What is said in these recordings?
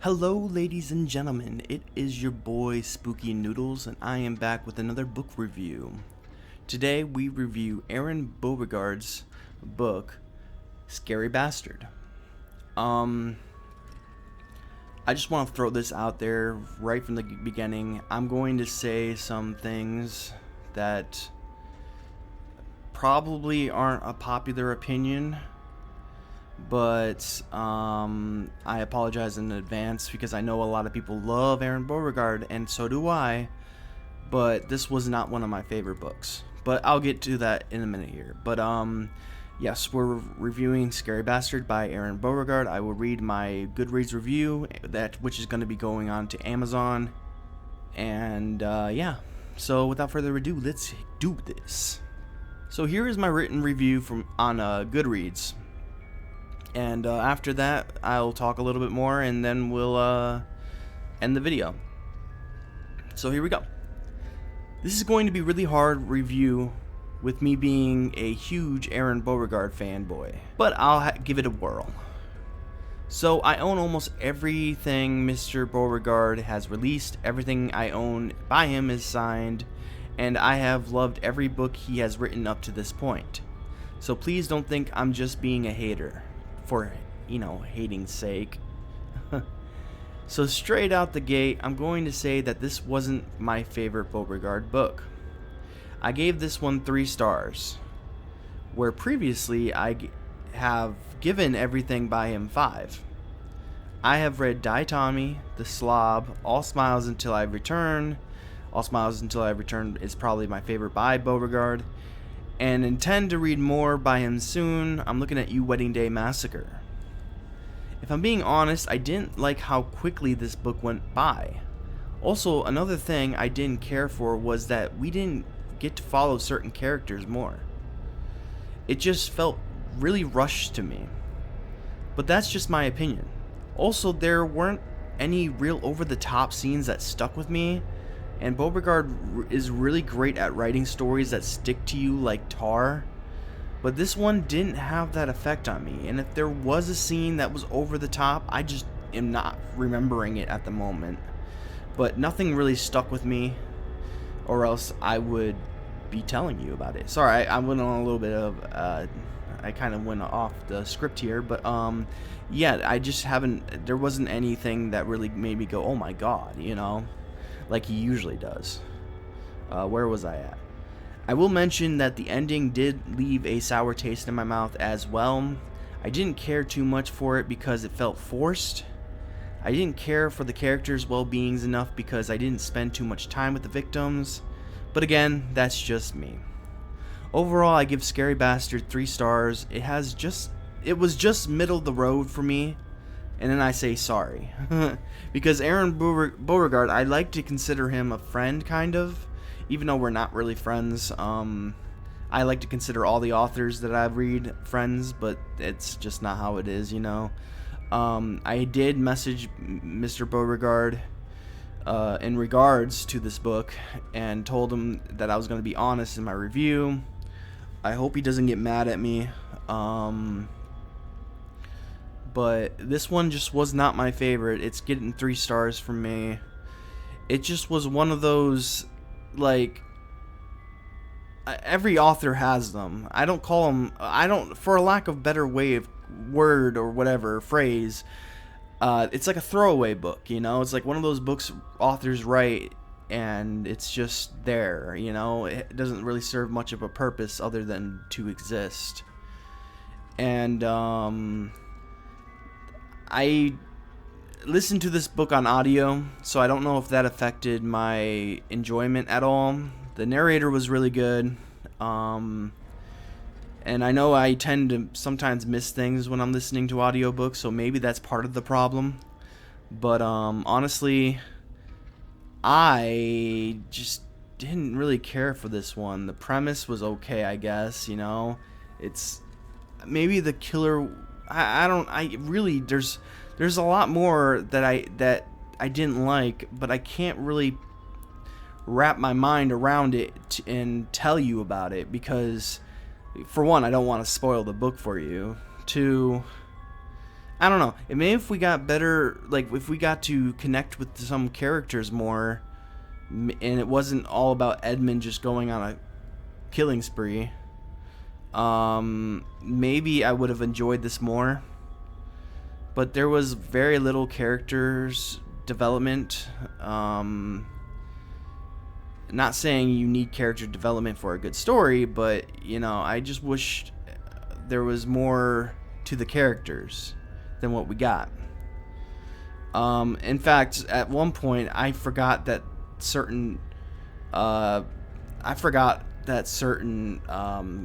Hello, ladies and gentlemen, it is your boy Spooky Noodles, and I am back with another book review. Today we review Aron Beauregard's book, Scary Bastard. I just want to throw this out there right from the beginning. I'm going to say some things that probably aren't a popular opinion, but I apologize in advance because I know a lot of people love Aron Beauregard, and so do I, but this was not one of my favorite books. But I'll get to that in a minute here. But yes, we're reviewing Scary Bastard by Aron Beauregard. I will read my Goodreads review, which is going to be going on to Amazon. And yeah, so without further ado, let's do this. So here is my written review on Goodreads. And after that, I'll talk a little bit more, and then we'll end the video. So here we go. This is going to be a really hard review with me being a huge Aron Beauregard fanboy, but I'll give it a whirl. So I own almost everything Mr. Beauregard has released. Everything I own by him is signed, and I have loved every book he has written up to this point. So please don't think I'm just being a hater for, hating's sake. So straight out the gate, I'm going to say that this wasn't my favorite Beauregard book. I gave this one 3 stars, where previously I have given everything by him 5. I have read Die Tommy, The Slob, All Smiles Until I Return. All Smiles Until I Return is probably my favorite by Beauregard, and intend to read more by him soon. I'm looking at You Wedding Day Massacre. If I'm being honest, I didn't like how quickly this book went by. Also, another thing I didn't care for was that we didn't get to follow certain characters more. It just felt really rushed to me. But that's just my opinion. Also, there weren't any real over-the-top scenes that stuck with me, and Beauregard is really great at writing stories that stick to you like tar. But this one didn't have that effect on me, and if there was a scene that was over the top, I just am not remembering it at the moment. But nothing really stuck with me, or else I would be telling you about it. Sorry, I went on a little bit of, I kind of went off the script here, but yeah, I just haven't, there wasn't anything that really made me go, oh my god, like he usually does. Where was I at? I will mention that the ending did leave a sour taste in my mouth as well. I didn't care too much for it because it felt forced. I didn't care for the characters' well-beings enough because I didn't spend too much time with the victims. But again, that's just me. Overall, I give Scary Bastard 3 stars. It was just middle of the road for me. And then I say sorry. Because Aron Beauregard, I like to consider him a friend, kind of. Even though we're not really friends. I like to consider all the authors that I read friends, but it's just not how it is, I did message Mr. Beauregard in regards to this book and told him that I was going to be honest in my review. I hope he doesn't get mad at me. But this one just was not my favorite. It's getting 3 stars from me. It just was one of those, like, every author has them. I don't call them, for a lack of better way of word or whatever, phrase, it's like a throwaway book, It's like one of those books authors write and it's just there, It doesn't really serve much of a purpose other than to exist. And, I listened to this book on audio, so I don't know if that affected my enjoyment at all. The narrator was really good, and I know I tend to sometimes miss things when I'm listening to audiobooks, so maybe that's part of the problem. But honestly, I just didn't really care for this one. The premise was okay, I guess, It's maybe the killer, there's a lot more that I didn't like, but I can't really wrap my mind around it and tell you about it because, for one, I don't want to spoil the book for you. 2, I don't know. Maybe if we got better, like if we got to connect with some characters more, and it wasn't all about Edmund just going on a killing spree, maybe I would have enjoyed this more. But there was very little characters development. Not saying you need character development for a good story, but you know, I just wished there was more to the characters than what we got. In fact, at one point, I forgot that certain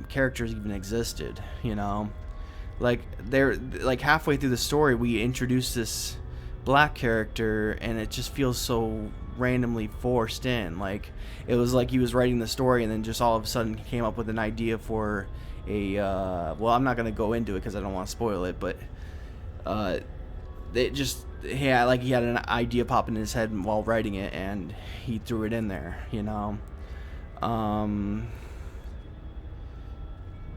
characters even existed. You know, like they're like halfway through the story, we introduced this black character, and it just feels so randomly forced in. Like it was like he was writing the story, and then just all of a sudden he came up with an idea for a well, I'm not gonna go into it because I don't want to spoil it, but it just he had an idea pop in his head while writing it, and he threw it in there, you know.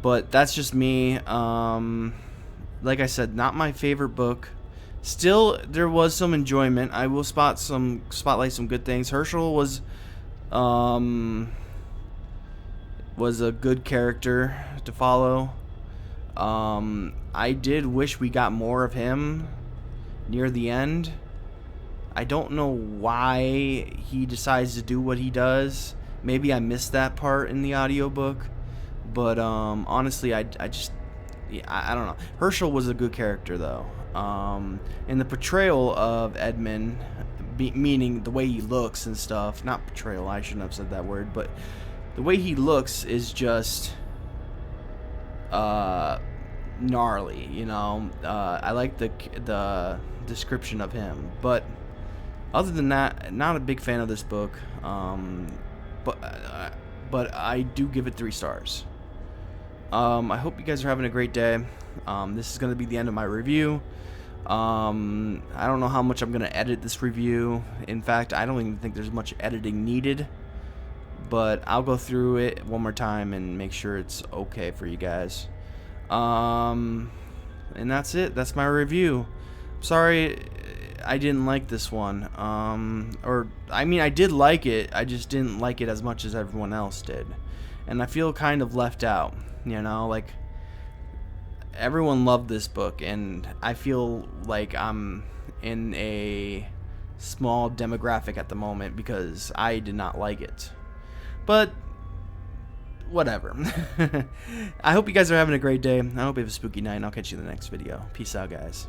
But that's just me. Like I said, not my favorite book. Still, there was some enjoyment. I will spotlight some good things. Herschel was a good character to follow. I did wish we got more of him near the end. I don't know why he decides to do what he does. Maybe I missed that part in the audiobook. But honestly, I don't know. Herschel was a good character, though. And the portrayal of Edmund, meaning the way he looks and stuff, not portrayal, I shouldn't have said that word, but the way he looks is just gnarly, you know. I like the description of him, but other than that, not a big fan of this book. But I do give it 3 stars. I hope you guys are having a great day. This is going to be the end of my review. I don't know how much I'm going to edit this review. In fact, I don't even think there's much editing needed. But I'll go through it one more time and make sure it's okay for you guys. And that's it. That's my review. Sorry I didn't like this one. I did like it. I just didn't like it as much as everyone else did. And I feel kind of left out. You know, like everyone loved this book, and I feel like I'm in a small demographic at the moment because I did not like it. But whatever. I hope you guys are having a great day. I hope you have a spooky night, and I'll catch you in the next video. Peace out, guys.